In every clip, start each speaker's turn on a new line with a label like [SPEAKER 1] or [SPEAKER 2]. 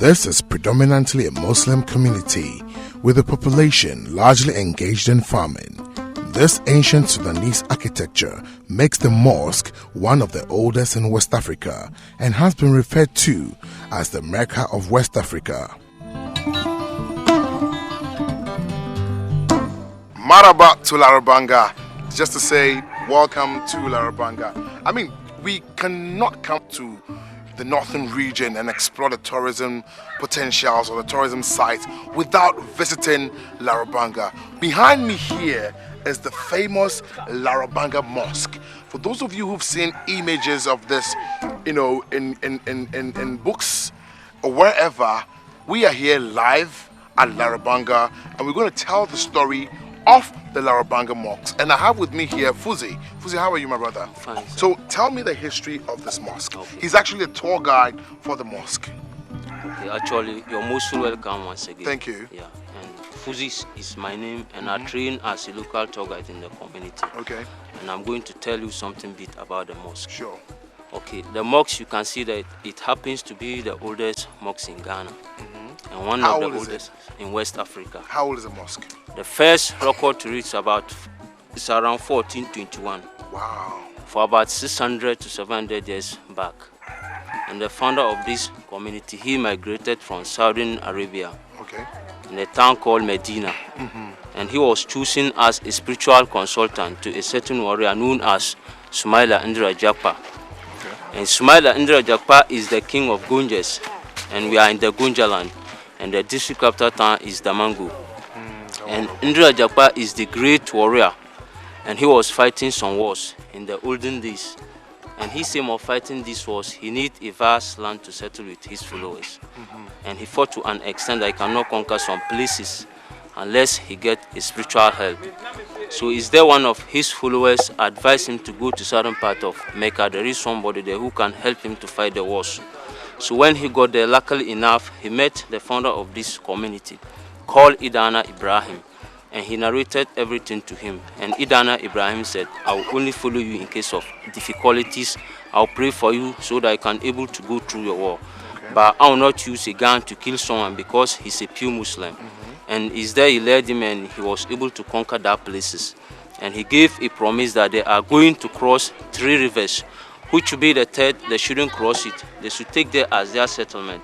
[SPEAKER 1] This is predominantly a Muslim community, with the population largely engaged in farming. This ancient Sudanese architecture makes the mosque one of the oldest in West Africa and has been referred to as the Mecca of West Africa. Maraba to Larabanga, just to say welcome to Larabanga. I mean, we cannot come to the northern region and explore the tourism potentials or the tourism sites without visiting Larabanga. Behind me here is the famous Larabanga Mosque. For those of you who've seen images of this, in books or wherever, we are here live at Larabanga and we're going to tell the story of the Larabanga mosque. And I have with me here Fuzi. Fuzi, how are you, my brother?
[SPEAKER 2] Fine, sir.
[SPEAKER 1] So tell me the history of this mosque.
[SPEAKER 2] Okay.
[SPEAKER 1] He's actually a tour guide for the mosque.
[SPEAKER 2] Okay, actually, you're most welcome once again.
[SPEAKER 1] Thank you.
[SPEAKER 2] Yeah, and Fuzi is my name, and I train as a local tour guide in the community.
[SPEAKER 1] Okay.
[SPEAKER 2] And I'm going to tell you something bit about the mosque.
[SPEAKER 1] Sure.
[SPEAKER 2] Okay, the mosque, you can see that it happens to be the oldest mosque in Ghana. And one of the oldest in West Africa.
[SPEAKER 1] How old is the mosque?
[SPEAKER 2] The first record to reach it's around 1421.
[SPEAKER 1] Wow.
[SPEAKER 2] For about 600 to 700 years back. And the founder of this community, he migrated from Saudi Arabia.
[SPEAKER 1] Okay.
[SPEAKER 2] In a town called Medina. And he was chosen as a spiritual consultant to a certain warrior known as Sumaila Indra Jakpa.
[SPEAKER 1] Okay.
[SPEAKER 2] And Sumaila Indra Jakpa is the king of Gunjes. And we are in the Gunja land. And the district capital town is Damangu. And Indra Jakpa is the great warrior. And he was fighting some wars in the olden days. And his aim of fighting these wars, he needed a vast land to settle with his followers. And he fought to an extent that he cannot conquer some places unless he get a spiritual help. So is there one of his followers advised him to go to southern part of Mecca? There is somebody there who can help him to fight the wars. So when he got there, luckily enough, he met the founder of this community called Idana Ibrahim. And he narrated everything to him. And Idana Ibrahim said, I will only follow you in case of difficulties. I'll pray for you so that I can able to go through your war. Okay. But I will not use a gun to kill someone because he's a pure Muslim. And is there he led him and he was able to conquer that places. And he gave a promise that they are going to cross 3 rivers, which will be the third, they shouldn't cross it. They should take there as their settlement.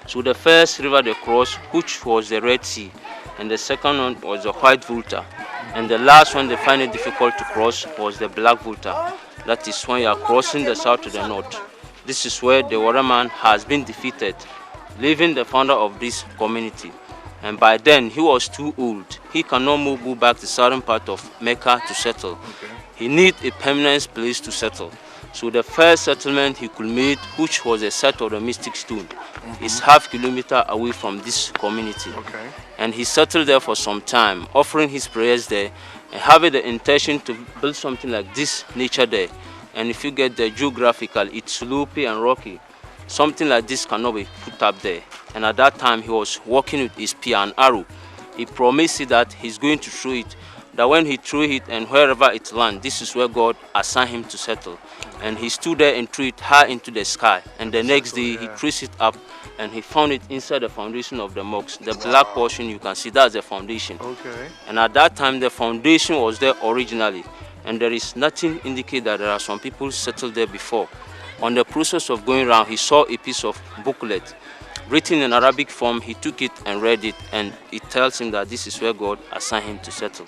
[SPEAKER 2] So the first river they crossed, which was the Red Sea, and the second one was the White Volta. And the last one they find it difficult to cross was the Black Volta. That is when you are crossing the south to the north. This is where the warrior man has been defeated, leaving the founder of this community. And by then, he was too old. He cannot go back to the southern part of Mecca to settle. Okay. He needs a permanent place to settle. So the first settlement he could make, which was a site of the Mystic Stone, is half kilometer away from this community. Okay. And he settled there for some time, offering his prayers there and having the intention to build something like this nature there. And if you get the geographical, it's slopey and rocky. Something like this cannot be put up there. And at that time, he was working with his spear and arrow. He promised that he's going to throw it, that when he threw it and wherever it lands, this is where God assigned him to settle. And he stood there and threw it high into the sky. And the next day, he traced it up and he found it inside the foundation of the mosque. The black portion, you can see, that's the foundation. Okay. And at that time, the foundation was there originally. And there is nothing indicate that there are some people settled there before. On the process of going around, he saw a piece of booklet written in Arabic form. He took it and read it, and it tells him that this is where God assigned him to settle.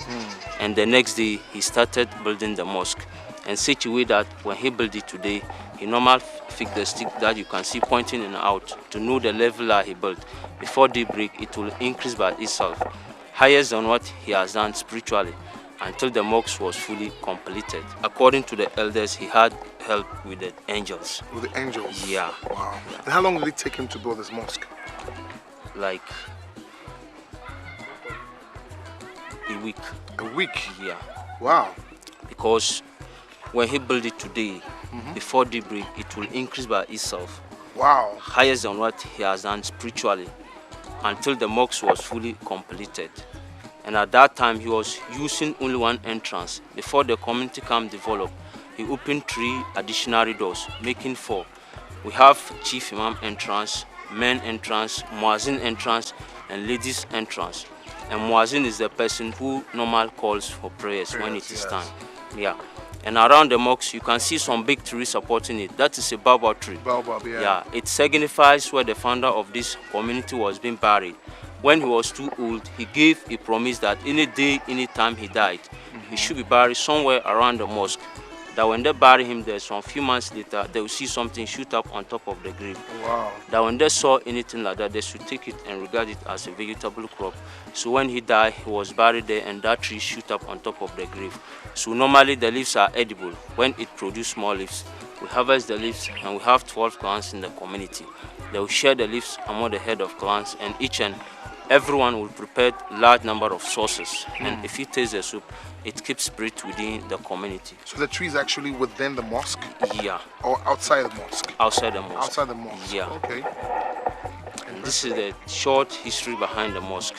[SPEAKER 2] And the next day, he started building the mosque. And such a way that when he built it today, he normally fixed the stick that you can see pointing in and out to know the level that he built. Before daybreak, it will increase by itself, higher than what he has done spiritually, until the mosque was fully completed. According to the elders, he had help with the angels.
[SPEAKER 1] With the angels?
[SPEAKER 2] Yeah.
[SPEAKER 1] Wow. And how long did it take him to build this mosque?
[SPEAKER 2] Like a week.
[SPEAKER 1] A week?
[SPEAKER 2] Yeah.
[SPEAKER 1] Wow.
[SPEAKER 2] Because when he built it today, before daybreak, it will increase by itself.
[SPEAKER 1] Wow.
[SPEAKER 2] Higher than what he has done spiritually, until the mosque was fully completed. And at that time, he was using only one entrance. Before the community camp developed, he opened 3 additional doors, making 4. We have Chief Imam entrance, men entrance, muazzin entrance, and ladies entrance. And muazzin is the person who normally calls for prayers when it is time. Yeah. And around the mosque, you can see some big trees supporting it. That is a baobab tree.
[SPEAKER 1] Baobab, yeah.
[SPEAKER 2] Yeah, it signifies where the founder of this community was being buried. When he was too old, he gave a promise that any day, any time he died, he should be buried somewhere around the mosque. That when they bury him there, some few months later, they will see something shoot up on top of the grave.
[SPEAKER 1] Wow.
[SPEAKER 2] That when they saw anything like that, they should take it and regard it as a vegetable crop. So when he died, he was buried there and that tree shoot up on top of the grave. So normally the leaves are edible. When it produces small leaves, we harvest the leaves and we have 12 clans in the community. They will share the leaves among the head of clans, and each and everyone will prepare a large number of sauces. And if you taste the soup, it keeps spirit within the community.
[SPEAKER 1] So the tree is actually within the mosque?
[SPEAKER 2] Yeah.
[SPEAKER 1] Or outside the mosque?
[SPEAKER 2] Outside the mosque.
[SPEAKER 1] Outside the mosque.
[SPEAKER 2] Yeah.
[SPEAKER 1] Okay.
[SPEAKER 2] And this is the short history behind the mosque.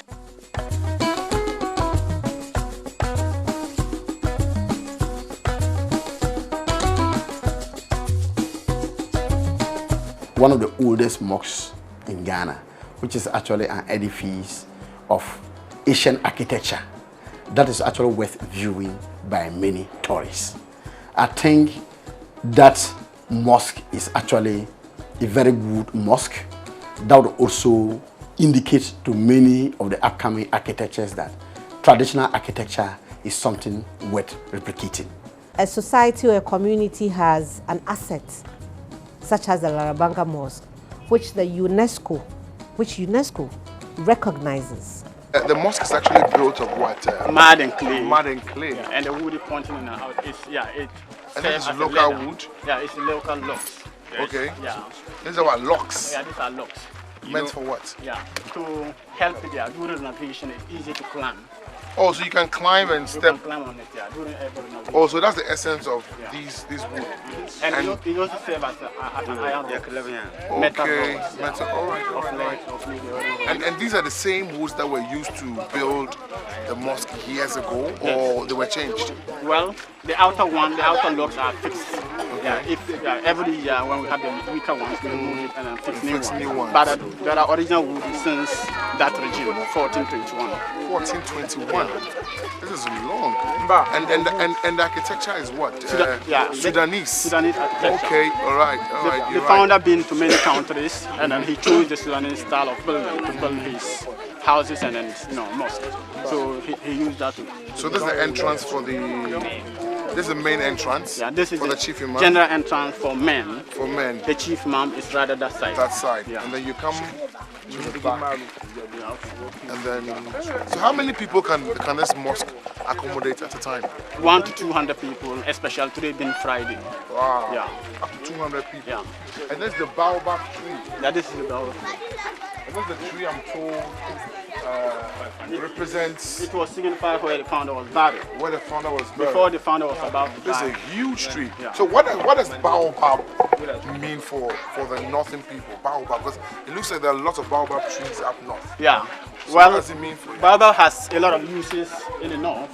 [SPEAKER 3] One of the oldest mosques in Ghana, which is actually an edifice of Asian architecture that is actually worth viewing by many tourists. I think that mosque is actually a very good mosque that would also indicate to many of the upcoming architectures that traditional architecture is something worth replicating.
[SPEAKER 4] A society or a community has an asset such as the Larabanga Mosque, which UNESCO recognizes.
[SPEAKER 1] The mosque is actually built of what?
[SPEAKER 5] Mud and clay.
[SPEAKER 1] Mud and clay.
[SPEAKER 5] Yeah, and the woody pointing in the house is, it
[SPEAKER 1] And this is
[SPEAKER 5] serves as a
[SPEAKER 1] local
[SPEAKER 5] leather.
[SPEAKER 1] wood?
[SPEAKER 5] Yeah, it's local logs. Yes.
[SPEAKER 1] Okay.
[SPEAKER 5] Yeah.
[SPEAKER 1] These are what, locks?
[SPEAKER 5] Yeah, these are logs.
[SPEAKER 1] Meant for what?
[SPEAKER 5] Yeah, to help there during renovation. It's easy to climb.
[SPEAKER 1] Oh, so you can climb and
[SPEAKER 5] You
[SPEAKER 1] step.
[SPEAKER 5] can climb on it, yeah, during every renovation.
[SPEAKER 1] Oh, so that's the essence of these wood.
[SPEAKER 5] And it also serves as an iron metal
[SPEAKER 1] Okay,
[SPEAKER 5] rods,
[SPEAKER 1] metal. All right, all right, all right. And these are the same woods that were used to build the mosque years ago, or they were changed?
[SPEAKER 5] Well, the outer logs are fixed. Yeah, every year when we have the weaker ones, we remove it and then fix new ones. But there are original wood since that regime, 1421.
[SPEAKER 1] 1421. This is long. And the architecture is what? Sudanese.
[SPEAKER 5] Sudanese architecture.
[SPEAKER 1] Okay, all right.
[SPEAKER 5] The founder been to many countries, and then he chose the Sudanese style of building to build his houses and then mosques. So he used that.
[SPEAKER 1] So this is the entrance for the. This is the main entrance.
[SPEAKER 5] Yeah, this is
[SPEAKER 1] for the chief imam.
[SPEAKER 5] General entrance for men.
[SPEAKER 1] For men.
[SPEAKER 5] The chief imam is rather that side.
[SPEAKER 1] That side.
[SPEAKER 5] Yeah.
[SPEAKER 1] And then you come to the back. And then, so how many people can this mosque accommodate at a time?
[SPEAKER 5] 100 to 200 people, especially today being Friday.
[SPEAKER 1] Wow.
[SPEAKER 5] Yeah.
[SPEAKER 1] Up to 200 people.
[SPEAKER 5] Yeah.
[SPEAKER 1] And that's the baobab tree.
[SPEAKER 5] Yeah, this is the baobab.
[SPEAKER 1] And that's the tree I'm told represents.
[SPEAKER 5] It was signified where the founder was buried.
[SPEAKER 1] Where the founder was buried.
[SPEAKER 5] Before the founder was about to
[SPEAKER 1] This
[SPEAKER 5] die.
[SPEAKER 1] is a huge tree.
[SPEAKER 5] Yeah.
[SPEAKER 1] So what does baobab mean for the northern people? Baobab, because it looks like there are lots of baobab trees up north.
[SPEAKER 5] Yeah.
[SPEAKER 1] So what does it mean for you?
[SPEAKER 5] Baobab has a lot of uses in the north.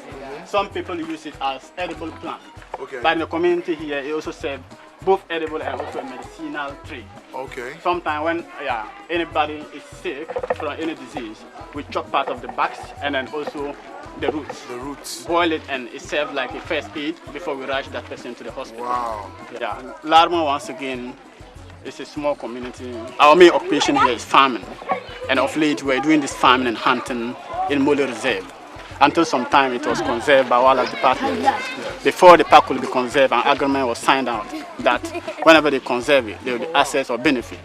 [SPEAKER 5] Some people use it as edible plant.
[SPEAKER 1] Okay.
[SPEAKER 5] But in the community here, it also serves both edible and also a medicinal tree.
[SPEAKER 1] Okay.
[SPEAKER 5] Sometimes when anybody is sick from any disease, we chop part of the backs and then also the roots.
[SPEAKER 1] The roots.
[SPEAKER 5] Boil it and it serves like a first aid before we rush that person to the hospital.
[SPEAKER 1] Wow.
[SPEAKER 5] Yeah. Larabanga, once again, is a small community. Our main occupation here is farming. And of late, we're doing this farming and hunting in Mole Reserve. Until some time, it was conserved by wildlife department. Before the park could be conserved, an agreement was signed out that whenever they conserve it, there will be access or benefit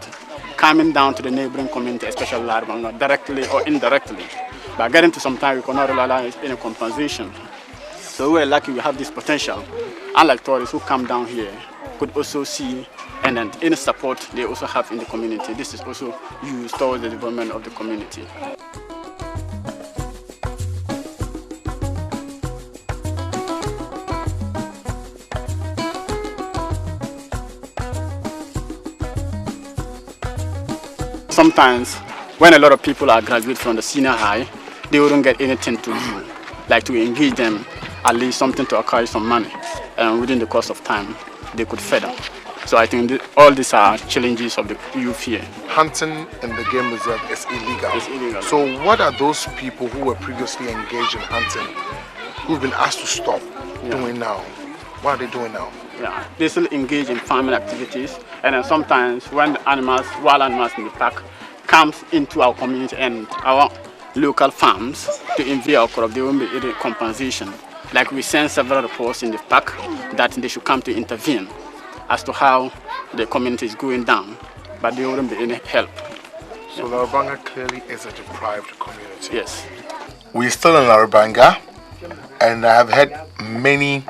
[SPEAKER 5] coming down to the neighboring community, especially Larabanga, directly or indirectly. But getting to some time, we could not rely on any compensation. So we're lucky we have this potential. Unlike tourists who come down here, could also see and then any support they also have in the community. This is also used towards the development of the community. Sometimes, when a lot of people are graduated from the senior high, they wouldn't get anything to do, like to engage them, at least something to acquire some money. And within the course of time, they could feather. So I think all these are challenges of the youth here.
[SPEAKER 1] Hunting in the game reserve is illegal.
[SPEAKER 5] It's illegal.
[SPEAKER 1] So what are those people who were previously engaged in hunting, who've been asked to stop, doing now? What are they doing now?
[SPEAKER 5] Yeah, they still engage in farming activities, and then sometimes when the animals, wild animals in the park, comes into our community and our local farms to invade our crop, they won't be getting compensation. Like we send several reports in the park that they should come to intervene as to how the community is going down, but there wouldn't be any help.
[SPEAKER 1] So Larabanga clearly is a deprived community.
[SPEAKER 5] Yes.
[SPEAKER 1] We're still in Larabanga, and I have heard many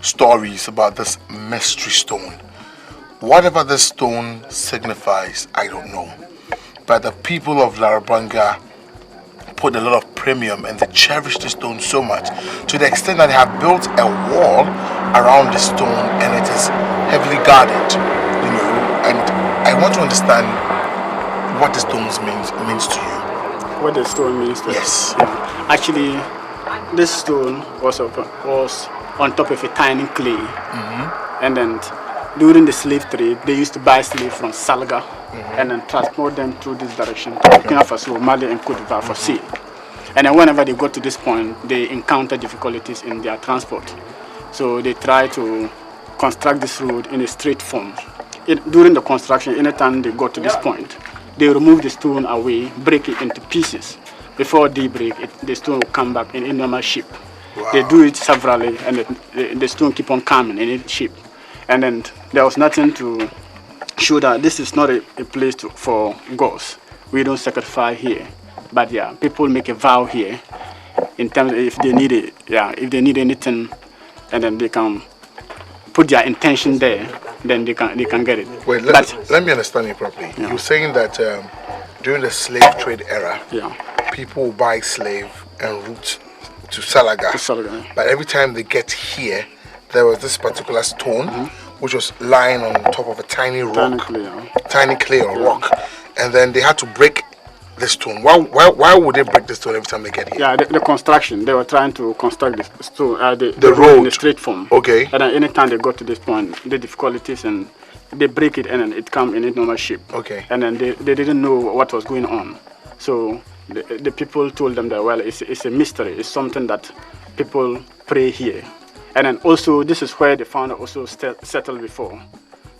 [SPEAKER 1] stories about this mystery stone. Whatever this stone signifies, I don't know. But the people of Larabanga put a lot of premium and they cherish the stone so much to the extent that they have built a wall around the stone and it is heavily guarded, you know. And I want to understand what the stone means to you.
[SPEAKER 5] What the stone means to
[SPEAKER 1] Yes.
[SPEAKER 5] Actually, this stone was on top of a tiny clay. And then during the slave trade, they used to buy slaves from Salga and then transport them through this direction to Burkina Faso, Mali, and Cote d'Ivoire for sale. And then whenever they got to this point, they encounter difficulties in their transport. So they try to construct this road in a straight form. During the construction, anytime they got to this point, they remove the stone away, break it into pieces. Before daybreak, the stone will come back in a normal shape.
[SPEAKER 1] Wow.
[SPEAKER 5] They do it severally, and the stone keep on coming in its shape. And then there was nothing to show that this is not a place for gods. We don't sacrifice here, but yeah, people make a vow here. In terms of if they need it, if they need anything, and then they can put their intention there, then they can get it.
[SPEAKER 1] Wait, let me understand you properly. You're saying that during the slave trade era, people buy slave en route to Salaga. But every time they get here, there was this particular stone which was lying on top of a tiny rock, tiny clay or rock, and then they had to break the stone. Why would they break the stone every time they get here?
[SPEAKER 5] Yeah, the construction, they were trying to construct the stone,
[SPEAKER 1] the road
[SPEAKER 5] in a straight form.
[SPEAKER 1] Okay.
[SPEAKER 5] And then anytime they got to this point, the difficulties, and they break it and then it comes in a normal shape.
[SPEAKER 1] Okay.
[SPEAKER 5] And then they didn't know what was going on. So the people told them that, well, it's a mystery. It's something that people pray here. And then also, this is where the founder also settled before.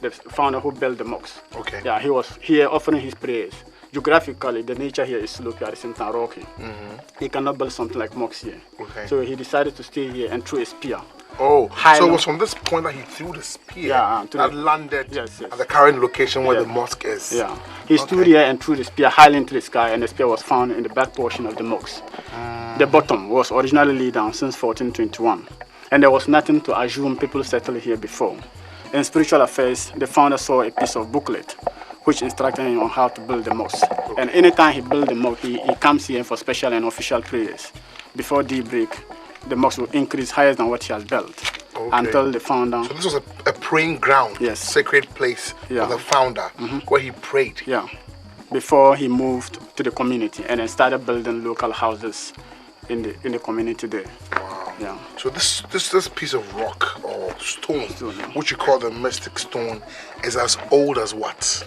[SPEAKER 5] The founder who built the mosque.
[SPEAKER 1] Okay.
[SPEAKER 5] Yeah, he was here offering his prayers. Geographically, the nature here is slopey at the same time rocky. He cannot build something like mosque here.
[SPEAKER 1] Okay.
[SPEAKER 5] So he decided to stay here and threw a spear.
[SPEAKER 1] Oh, so it was from this point that he threw the spear that landed at the current location where the mosque is.
[SPEAKER 5] Yeah, he stood here and threw the spear high into the sky, and the spear was found in the back portion of the mosque. The bottom was originally laid down since 1421, and there was nothing to assume people settled here before. In spiritual affairs, the founder saw a piece of booklet which instructed him on how to build the mosque. And anytime he builds the mosque, he comes here for special and official prayers. Before daybreak, the mosque will increase higher than what he has built until the founder.
[SPEAKER 1] So this was a praying ground, sacred place for the founder, where he prayed.
[SPEAKER 5] Yeah, before he moved to the community and then started building local houses in the community there.
[SPEAKER 1] Wow.
[SPEAKER 5] Yeah.
[SPEAKER 1] So this piece of rock or stone, which you call the mystic stone, is as old as what?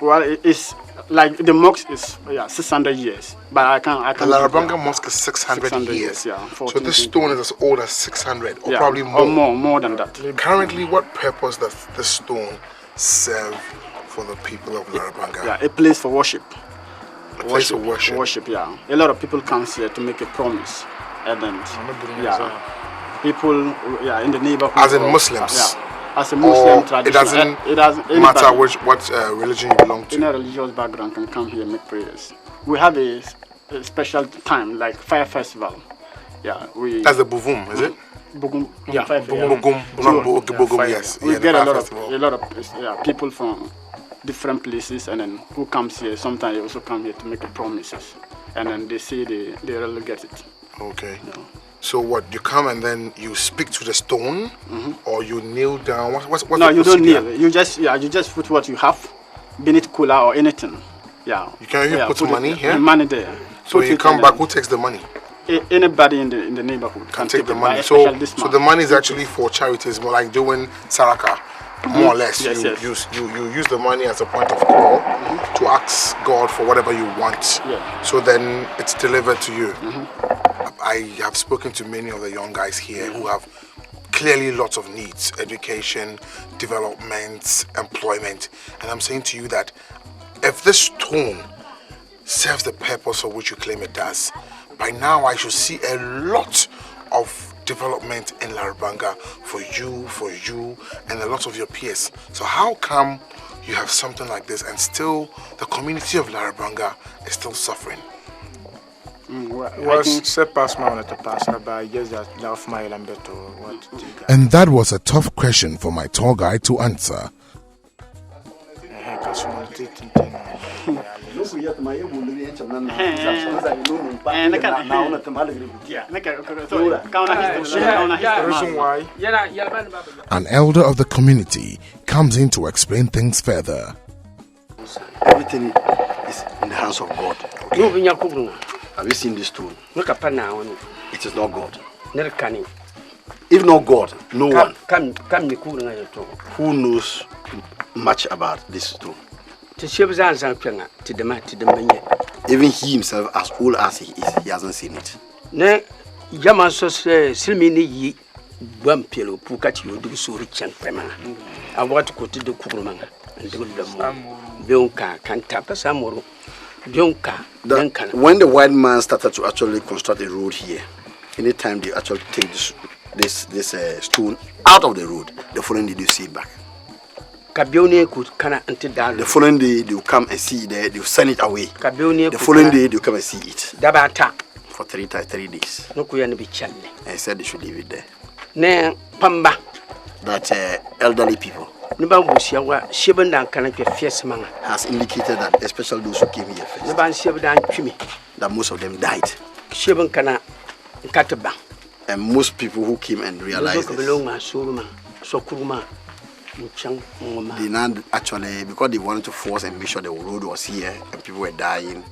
[SPEAKER 5] Well, it's like the mosque is 600 years, but I can't.
[SPEAKER 1] The Larabanga mosque is 600 years. So this stone is as old as 600, or probably more.
[SPEAKER 5] Or more than that.
[SPEAKER 1] Currently, what purpose does this stone serve for the people of Larabanga?
[SPEAKER 5] Yeah, a place for worship.
[SPEAKER 1] A place of worship.
[SPEAKER 5] Worship, yeah. A lot of people come here to make a promise, and then people, in the neighborhood.
[SPEAKER 1] As in Muslims.
[SPEAKER 5] As a Muslim tradition,
[SPEAKER 1] it doesn't matter what religion you belong to.
[SPEAKER 5] Any religious background can come here and make prayers. We have a special time, like fire festival. Yeah,
[SPEAKER 1] that's the Buvum, is it?
[SPEAKER 5] Bugum.
[SPEAKER 1] Bugum, yes.
[SPEAKER 5] We get a lot of people from different places, and then who comes here. Sometimes they also come here to make promises, and then they say they really get it.
[SPEAKER 1] Okay. Yeah. So what? You come and then you speak to the stone, or you kneel down. What's
[SPEAKER 5] no, you don't kneel. You just put what you have, beneath cooler or anything. Yeah.
[SPEAKER 1] You can even put money here.
[SPEAKER 5] Money there.
[SPEAKER 1] So when you come back, who takes the money?
[SPEAKER 5] Anybody in the neighborhood
[SPEAKER 1] can take the money. So the money is actually for charities, more like doing Saraka. more or less.
[SPEAKER 5] Yes,
[SPEAKER 1] you use the money as a point of call to ask God for whatever you want.
[SPEAKER 5] Yeah.
[SPEAKER 1] So then it's delivered to you. I have spoken to many of the young guys here who have clearly lots of needs: education, development, employment. And I'm saying to you that if this stone serves the purpose for which you claim it does, by now I should see a lot of development in Larabanga for you, and a lot of your peers. So how come you have something like this and still the community of Larabanga is still suffering?
[SPEAKER 6] And that was a tough question for my tour guide to answer. An elder of the community comes in to explain things further.
[SPEAKER 3] Everything is in the hands of God. Have you seen this stone? It is not God. If not God, no one who knows much about this stone. Even he himself, as old as he is, he hasn't seen it. When the white man started to actually construct a road here, anytime they actually take this stone out of the road, the following day they see it back. The following day they will come and see it there, they will send it away. The following day they will come and see it. For 3 days. I said they should leave it there. That elderly people has indicated that, especially those who came here first, that most of them died. And most people who came and realized this, they now actually, because they wanted to force and make sure the road was here and people were dying,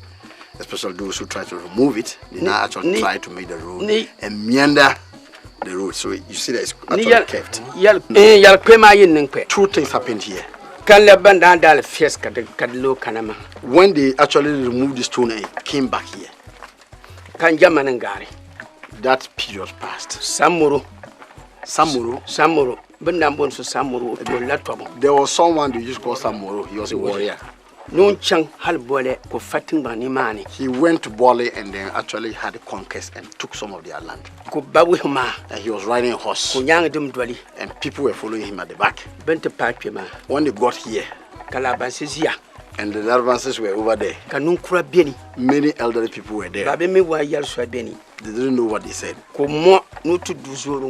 [SPEAKER 3] especially those who tried to remove it, they now actually try to make the road and meander the road. So you see that it's actually kept. Two things happened here. When they actually removed the stone and it came back here, that period passed. Samuru. There was someone they used to call Samuru. He was a warrior. He went to Bole and then actually had a conquest and took some of their land. And he was riding a horse. And people were following him at the back. When they got here, and the Larabangans were over there, many elderly people were there. They didn't know what they said.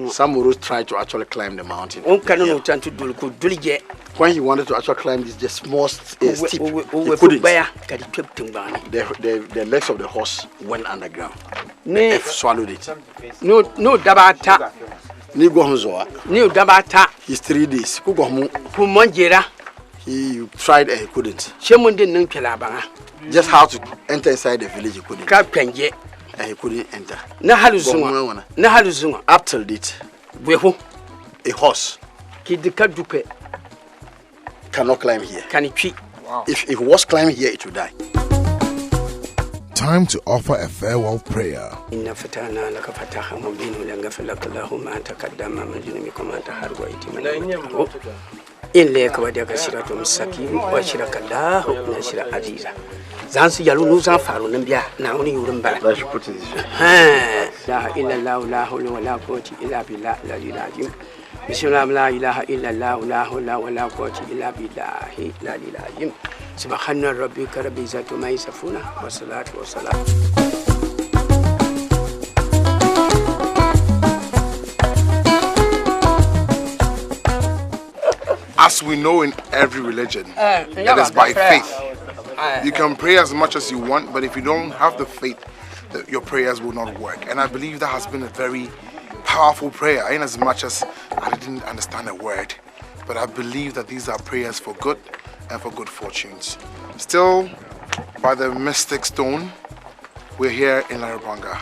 [SPEAKER 3] Samuru tried to actually climb the mountain. When he wanted to actually climb this just small steep, he couldn't. The legs of the horse went underground. The F swallowed it. He's 3 days. He tried and he couldn't. Just how to enter inside the village, he couldn't. And he couldn't enter. Up till date, a horse cannot climb here. Wow. If it was climbing here, it would die.
[SPEAKER 6] Time to offer a farewell prayer.
[SPEAKER 7] In lake wadaka shiratu msakim wa shirakallahu na shira aziza zansu yalu nuza faru nambia na uni yurumbara la ilaha la hawla wala quwwata illa billah la ilaha bismillah la ilaha illa allah la hawla wala quwwata illa billah la ilaha subhana rabbika rabbil izzati ma yasifuna wa salatu wa salam.
[SPEAKER 1] As we know in every religion, it is by faith. You can pray as much as you want, but if you don't have the faith, your prayers will not work. And I believe that has been a very powerful prayer, in as much as I didn't understand a word. But I believe that these are prayers for good and for good fortunes. Still, by the mystic stone, we're here in Larabanga.